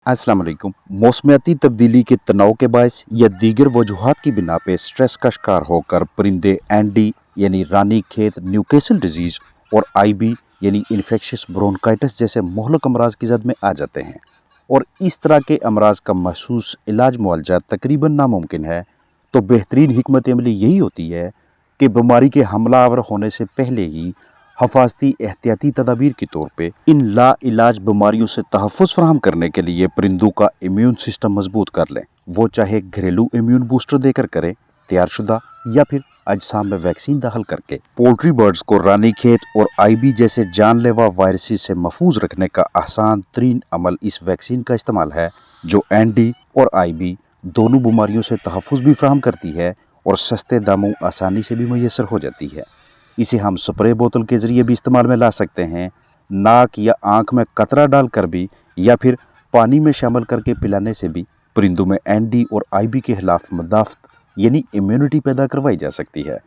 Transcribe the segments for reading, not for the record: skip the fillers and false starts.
अस्सलाम वालेकुम। मौसमियाती तब्दीली के तनाव के बायस या दीगर वजूहात की बिना पे स्ट्रेस का शिकार होकर परिंदे एनडी यानी रानी खेत न्यूकेसल डिजीज और आईबी यानी इन्फेक्शियस ब्रोंकाइटिस जैसे मोहलक अमराज की जद में आ जाते हैं। और इस तरह के अमराज का महसूस इलाज मुआवजा तकरीबन नामुमकिन है। तो बेहतरीन हिकमत अमली यही होती है कि बीमारी के हमलावर होने से पहले ही हफाजती एहतियाती तदाबीर के तौर पे इन ला इलाज बीमारियों से तहफ़्फ़ुज़ फराहम करने के लिए परिंदों का इम्यून सिस्टम मजबूत कर लें। वो चाहे घरेलू इम्यून बूस्टर देकर करें, तैयारशुदा, या फिर अजसाम में वैक्सीन दाखिल करके। पोल्ट्री बर्ड्स को रानीखेत और आईबी जैसे जानलेवा वायरसेस से महफूज रखने का आसान तरीन अमल इस वैक्सीन का इस्तेमाल है, जो एनडी और आईबी दोनों बीमारियों से तहफ़्फ़ुज़ भी फराहम करती है और सस्ते दामों आसानी से भी मुयसर हो जाती है। इसे हम स्प्रे बोतल के ज़रिए भी इस्तेमाल में ला सकते हैं, नाक या आँख में कतरा डालकर भी, या फिर पानी में शामिल करके पिलाने से भी परिंदों में एनडी और आईबी के खिलाफ मदाफ़त यानी इम्यूनिटी पैदा करवाई जा सकती है।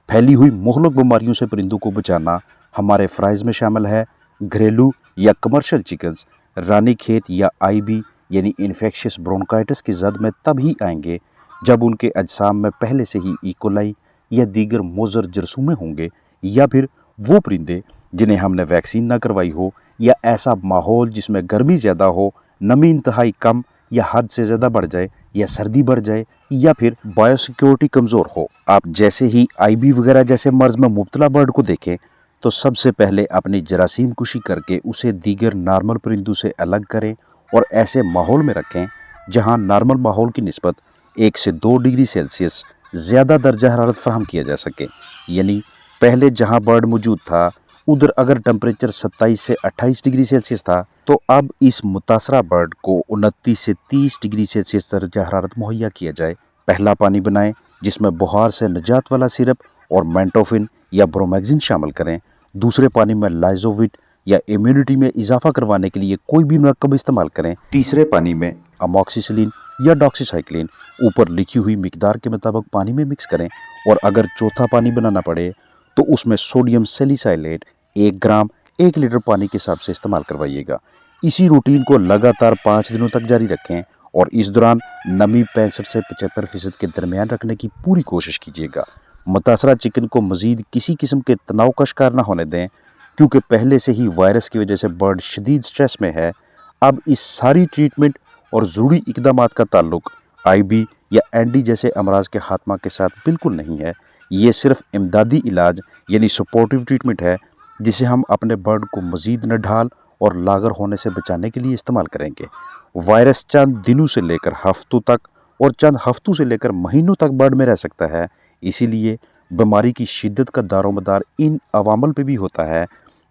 फैली हुई मोहलक बीमारियों से परिंदों को बचाना हमारे फ़राइज़ में शामिल है। घरेलू या कमर्शियल चिकन्स रानीखेत या आईबी यानी इन्फेक्शियस ब्रोंकाइटिस की जद में तब ही आएंगे जब उनके अजसाम में पहले से ही इकोलाई या दीगर मोज़र जरसूमें होंगे, या फिर वो परिंदे जिन्हें हमने वैक्सीन ना करवाई हो, या ऐसा माहौल जिसमें गर्मी ज़्यादा हो, नमी इंतहाई कम या हद से ज़्यादा बढ़ जाए, या सर्दी बढ़ जाए, या फिर बायोसिक्योरिटी कमज़ोर हो। आप जैसे ही आईबी वगैरह जैसे मर्ज़ में मुब्तला बर्ड को देखें तो सबसे पहले अपनी जरासीम कुशी करके उसे दीगर नॉर्मल परिंदों से अलग करें और ऐसे माहौल में रखें जहां नॉर्मल माहौल की निस्बत 1 से 2 डिग्री सेल्सियस ज़्यादा दर्जा हरारत फराहम किया जा सके। यानी पहले जहां बर्ड मौजूद था उधर अगर टेम्परेचर 27 से 28 डिग्री सेल्सियस था, तो अब इस मुतासरा बर्ड को 29 से 30 डिग्री सेल्सियस दर्जा हरारत मुहैया किया जाए। पहला पानी बनाएं जिसमें बुखार से निजात वाला सिरप और मेंटोफिन या ब्रोमैक्सिन शामिल करें। दूसरे पानी में लाइजोविट या इम्यूनिटी में इजाफा करवाने के लिए कोई भी मरकब इस्तेमाल करें। तीसरे पानी में अमोक्सिसिलिन या डॉक्सीसाइक्लिन ऊपर लिखी हुई मिकदार के मुताबिक पानी में मिक्स करें। और अगर चौथा पानी बनाना पड़े तो उसमें सोडियम सैलिसाइलेट 1 ग्राम 1 लीटर पानी के हिसाब से इस्तेमाल करवाइएगा। इसी रूटीन को लगातार 5 दिनों तक जारी रखें और इस दौरान नमी 65 से 75% के दरमियान रखने की पूरी कोशिश कीजिएगा। मुतासरा चिकन को मज़ीद किसी किस्म के तनाव का शिकार न होने दें, क्योंकि पहले से ही वायरस की वजह से बर्ड शदीद स्ट्रेस में है। अब इस सारी ट्रीटमेंट और ज़रूरी इकदामात का ताल्लुक आईबी या एनडी जैसे अमराज के खात्मा के साथ बिल्कुल नहीं है। ये सिर्फ इमदादी इलाज यानी सपोर्टिव ट्रीटमेंट है, जिसे हम अपने बर्ड को मज़ीद नढाल और लागर होने से बचाने के लिए इस्तेमाल करेंगे। वायरस चंद दिनों से लेकर हफ्तों तक और चंद हफ्तों से लेकर महीनों तक बर्ड में रह सकता है। इसीलिए बीमारी की शिद्दत का दारोमदार इन अवामल पे भी होता है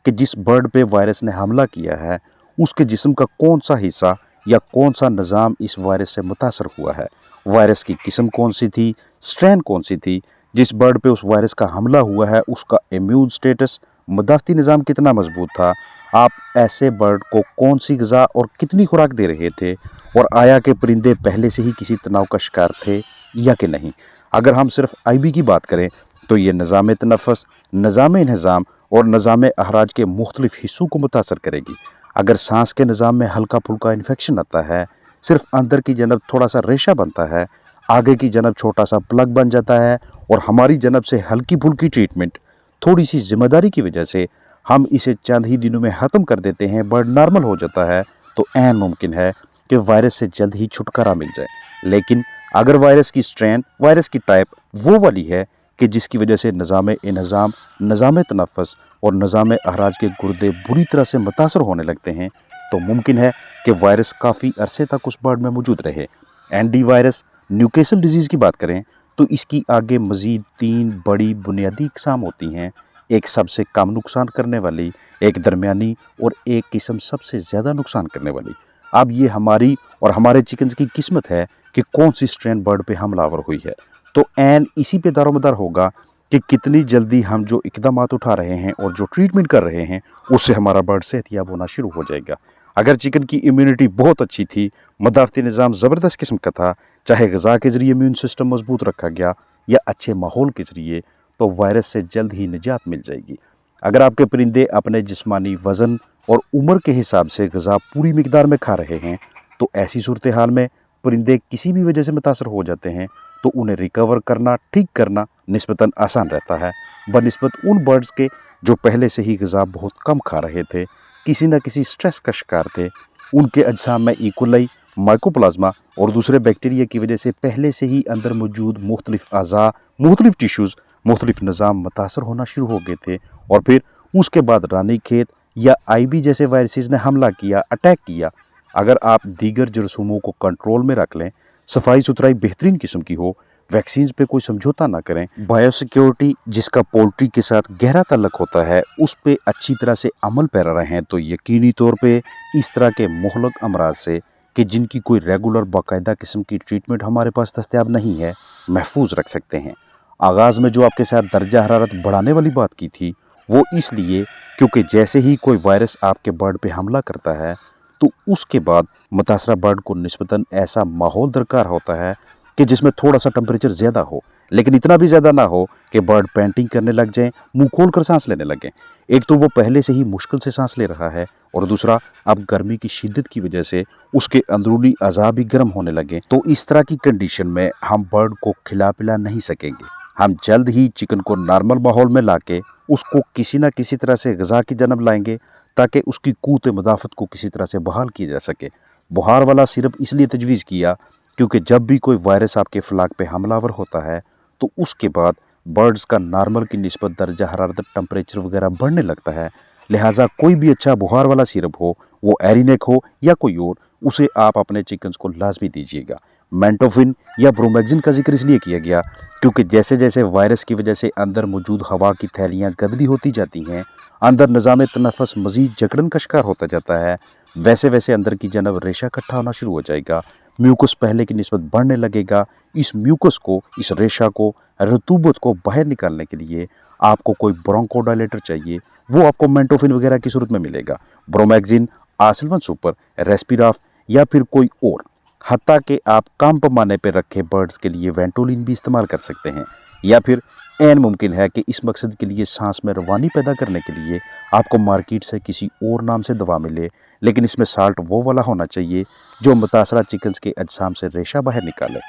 कि जिस बर्ड पे वायरस ने हमला किया है उसके जिस्म का कौन सा हिस्सा या कौन सा निज़ाम इस वायरस से मुतासर हुआ है, वायरस की किस्म कौन सी थी, स्ट्रेन कौन सी थी, जिस बर्ड पे उस वायरस का हमला हुआ है उसका इम्यून स्टेटस, मदाफ़ती निज़ाम कितना मजबूत था, आप ऐसे बर्ड को कौन सी ग़िज़ा और कितनी खुराक दे रहे थे, और आया के परिंदे पहले से ही किसी तनाव का शिकार थे या कि नहीं। अगर हम सिर्फ आईबी की बात करें तो ये निज़ाम तनफ़्फ़ुस, निज़ाम इंहिज़ाम और निज़ाम अहराज के मुख्तलिफ हिस्सों को मुतासर करेगी। अगर सांस के निज़ाम में हल्का फुल्का इन्फेक्शन आता है, सिर्फ अंदर की जनब थोड़ा सा रेशा बनता है, आगे की जनब छोटा सा प्लग बन जाता है, और हमारी जनब से हल्की फुल्की ट्रीटमेंट थोड़ी सी जिम्मेदारी की वजह से हम इसे चंद ही दिनों में ख़त्म कर देते हैं, बर्ड नॉर्मल हो जाता है, तो ऐन मुमकिन है कि वायरस से जल्द ही छुटकारा मिल जाए। लेकिन अगर वायरस की स्ट्रेन, वायरस की टाइप वो वाली है कि जिसकी वजह से निज़ाम इंहिज़ाम, निज़ाम तनफ़्फ़ुस और निज़ाम अहराज के गुर्दे बुरी तरह से मुतासर होने लगते हैं, तो मुमकिन है कि वायरस काफ़ी अरसे तक उस बर्ड में मौजूद रहे। एनडी वायरस न्यूकेसल डिजीज़ की बात करें तो इसकी आगे मज़ीद 3 बड़ी बुनियादी इकसाम होती हैं। एक सबसे कम नुकसान करने वाली, एक दरमियानी और एक किस्म सबसे ज़्यादा नुकसान करने वाली। अब ये हमारी और हमारे चिकन्स की किस्मत है कि कौन सी स्ट्रेन बर्ड पे हमलावर हुई है। तो ऐन इसी पे दारोमदार होगा कि कितनी जल्दी हम जो इकदामात उठा रहे हैं और जो ट्रीटमेंट कर रहे हैं उससे हमारा बर्ड सेहतियाब होना शुरू हो जाएगा। अगर चिकन की इम्यूनिटी बहुत अच्छी थी, मदाफ़ती निज़ाम ज़बरदस्त किस्म का था, चाहे ग़िज़ा के ज़रिए इम्यून सिस्टम मजबूत रखा गया या अच्छे माहौल के ज़रिए, तो वायरस से जल्द ही निजात मिल जाएगी। अगर आपके परिंदे अपने जिस्मानी वज़न और उम्र के हिसाब से ग़िज़ा पूरी मिकदार में खा रहे हैं तो ऐसी सूरत हाल में परिंदे किसी भी वजह से मुतासर हो जाते हैं तो उन्हें रिकवर करना, ठीक करना निस्बतन आसान रहता है बनिस्बत उन बर्ड्स के जो पहले से ही ग़िज़ा बहुत कम खा रहे थे, किसी न किसी स्ट्रेस का शिकार थे। उनके अजसाम में इकोलाई, माइकोप्लाज्मा और दूसरे बैक्टीरिया की वजह से पहले से ही अंदर मौजूद मुख्तलिफ अज़ा, मुख्तलिफ टिश्यूज़, मुख्तलिफ निज़ाम मुतासर होना शुरू हो गए थे। और फिर उसके बाद रानीखेत या आईबी जैसे वायरसेस ने हमला किया, अटैक किया। अगर आप दीगर जरासीमों को कंट्रोल में रख लें, सफाई सुथराई बेहतरीन किस्म की हो, वैक्सीन पे कोई समझौता ना करें, बायोसिक्योरिटी जिसका पोल्ट्री के साथ गहरा ताल्लुक होता है उस पे अच्छी तरह से अमल पैरा रहें, तो यकीनी तौर पे इस तरह के मुहलक अमराज से कि जिनकी कोई रेगुलर बाकायदा किस्म की ट्रीटमेंट हमारे पास दस्तयाब नहीं है, महफूज रख सकते हैं। आगाज़ में जो आपके साथ दर्जा हरारत बढ़ाने वाली बात की थी वो इसलिए क्योंकि जैसे ही कोई वायरस आपके बर्ड पे हमला करता है तो उसके बाद मुतासरा बर्ड को निस्बतन ऐसा माहौल दरकार होता है कि जिसमें थोड़ा सा टेम्परेचर ज़्यादा हो, लेकिन इतना भी ज़्यादा ना हो कि बर्ड पैंटिंग करने लग जाएं, मुंह खोल कर सांस लेने लगें। एक तो वो पहले से ही मुश्किल से सांस ले रहा है और दूसरा अब गर्मी की शिद्दत की वजह से उसके अंदरूनी अज़ा भी गर्म होने लगे। तो इस तरह की कंडीशन में हम बर्ड को खिला पिला नहीं सकेंगे। हम जल्द ही चिकन को नॉर्मल माहौल में लाके उसको किसी न किसी तरह से ग़िज़ा की जानब लाएंगे ताकि उसकी क़ुव्वत मुदाफ़त को किसी तरह से बहाल किया जा सके। बुखार वाला सिरप इसलिए तजवीज़ किया क्योंकि जब भी कोई वायरस आपके फ्लाक पे हमलावर होता है तो उसके बाद बर्ड्स का नॉर्मल की निस्बत दर्जा हरारत, टेम्परेचर वगैरह बढ़ने लगता है। लिहाजा कोई भी अच्छा बुखार वाला सिरप हो, वो एरिनेक हो या कोई और, उसे आप अपने चिकन्स को लाजमी दीजिएगा। मेंटोफिन या ब्रोमैक्सिन का जिक्र इसलिए किया गया क्योंकि जैसे जैसे वायरस की वजह से अंदर मौजूद हवा की थैलियाँ गदली होती जाती हैं, अंदर निज़ाम तनफ़ुस मज़ीद जकड़न का शिकार होता जाता है, वैसे वैसे अंदर की जानब रेशा इकट्ठा होना शुरू हो जाएगा, म्यूकस पहले की निस्बत बढ़ने लगेगा। इस म्यूकस को, इस रेशा को, रतूबत को बाहर निकालने के लिए आपको कोई ब्रोंकोडायलेटर चाहिए, वो आपको मेंटोफिन वगैरह की सूरत में मिलेगा। ब्रोमैक्सिन, आर्सेल्वन सुपर, रेस्पिराफ या फिर कोई और, हत्ता कि आप कम पैमाने पर रखे बर्ड्स के लिए वेंटोलिन भी इस्तेमाल कर सकते हैं। या फिर ऐन मुमकिन है कि इस मकसद के लिए सांस में रवानी पैदा करने के लिए आपको मार्केट से किसी और नाम से दवा मिले, लेकिन इसमें साल्ट वो वाला होना चाहिए जो मुतासरा चिकन्स के अजसाम से रेशा बाहर निकाले।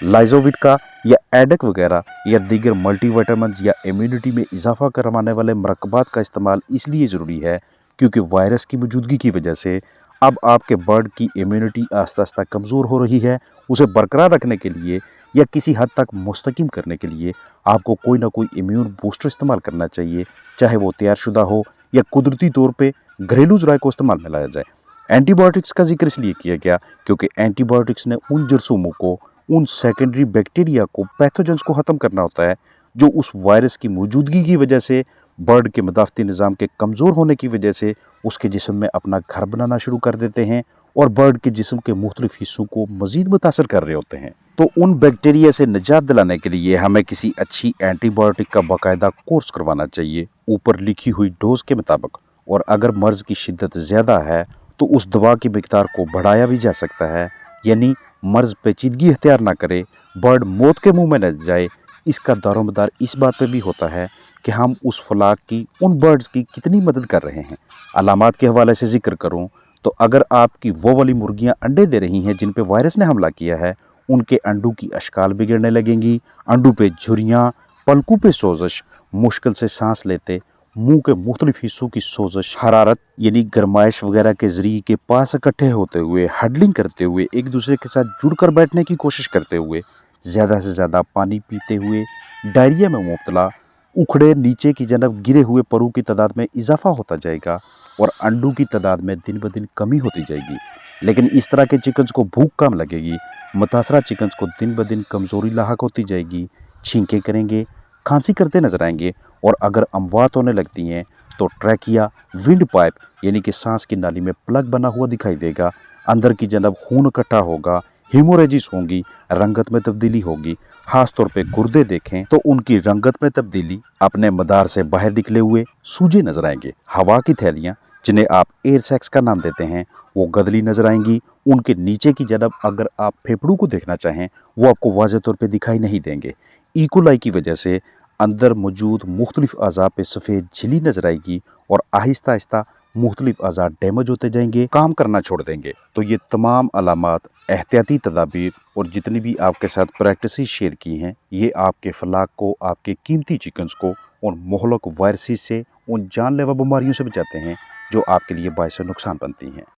लाइजोविट का या एडक वगैरह या दीगर मल्टीविटामिन्स या इम्यूनिटी में इजाफा करवाने वाले मरकबात का इस्तेमाल इसलिए ज़रूरी है क्योंकि वायरस की मौजूदगी की वजह से अब आपके बर्ड की इम्यूनिटी आस्ता आस्ता कमज़ोर हो रही है। उसे बरकरार रखने के लिए या किसी हद तक मुस्तकिम करने के लिए आपको कोई ना कोई इम्यून बूस्टर इस्तेमाल करना चाहिए, चाहे वो तैयारशुदा हो या कुदरती तौर पे घरेलू ज़राए को इस्तेमाल में लाया जाए। एंटीबायोटिक्स का जिक्र इसलिए किया गया क्योंकि एंटीबायोटिक्स ने उन जरासीमों को, उन सेकेंडरी बैक्टीरिया को, पैथोजेंस को ख़त्म करना होता है जो उस वायरस की मौजूदगी की वजह से, बर्ड के मदाफ़ती निज़ाम के कमज़ोर होने की वजह से उसके जिस्म में अपना घर बनाना शुरू कर देते हैं और बर्ड के जिस्म के मुख्तलिफ हिस्सों को मज़ीद मुतासर कर रहे होते हैं। तो उन बैक्टीरिया से निजात दिलाने के लिए हमें किसी अच्छी एंटीबायोटिक का बाकायदा कोर्स करवाना चाहिए ऊपर लिखी हुई डोज के मुताबिक। और अगर मर्ज़ की शिद्दत ज़्यादा है तो उस दवा की मिकदार को बढ़ाया भी जा सकता है, यानी मर्ज़ पेचीदगी इख्तियार ना करे, बर्ड मौत के मुंह में न जाए। इसका दारोमदार इस बात पे भी होता है कि हम उस फ्लाक की, उन बर्ड्स की कितनी मदद कर रहे हैं। अलामात के हवाले से जिक्र करूँ तो अगर आपकी वो वाली मुर्गियाँ अंडे दे रही हैं जिन पे वायरस ने हमला किया है, उनके अंडों की अशकाल बिगड़ने लगेंगी, अंडों पे झुर्रियाँ, पलकों पे सोजश, मुश्किल से सांस लेते, मुंह के मुख्तलिफ हिस्सों की सोजश, हरारत यानी गर्माइश वगैरह के ज़रिए के पास इकट्ठे होते हुए, हडलिंग करते हुए, एक दूसरे के साथ जुड़कर बैठने की कोशिश करते हुए, ज़्यादा से ज़्यादा पानी पीते हुए, डायरिया में मुब्तला, उखड़े नीचे की जानब गिरे हुए परों की तादाद में इजाफा होता जाएगा और अंडों की तादाद में दिन ब दिन कमी होती जाएगी। लेकिन इस तरह के चिकन्स को भूख कम लगेगी, मुतासरा चिकन्स को दिन ब दिन कमज़ोरी लाहक होती जाएगी, छींकें करेंगे, खांसी करते नजर आएंगे और अगर अमवात होने लगती हैं तो ट्रैकिया, विंड पाइप यानी कि सांस की नाली में प्लग बना हुआ दिखाई देगा, अंदर की जानब खून इकट्ठा होगा, हीमोरेजिस होंगी, रंगत में तब्दीली होगी। खास तौर पे गुर्दे देखें तो उनकी रंगत में तब्दीली, अपने मदार से बाहर निकले हुए सूजे नजर आएंगे। हवा की थैलियाँ जिन्हें आप एयर सैक्स का नाम देते हैं वो गदली नजर आएंगी। उनके नीचे की जानब अगर आप फेफड़ों को देखना चाहें वो आपको वाज़ेह तौर पे दिखाई नहीं देंगे। इकोलाई की वजह से अंदर मौजूद मुख्तलिफ अज़ा पे सफ़ेद झिल्ली नजर आएगी और आहिस्ता आहिस्ता مختلف اعضاء ڈیمیج ہوتے جائیں گے، کام کرنا چھوڑ دیں گے۔ تو یہ تمام علامات، احتیاطی تدابیر اور جتنی بھی آپ کے ساتھ پریکٹسز شیئر کی ہیں، یہ آپ کے فلاح کو، آپ کے قیمتی چکنز کو ان مہلک وائرسز سے، ان جان لیوا بیماریوں سے بچاتے ہیں جو آپ کے لیے باعث نقصان بنتی ہیں۔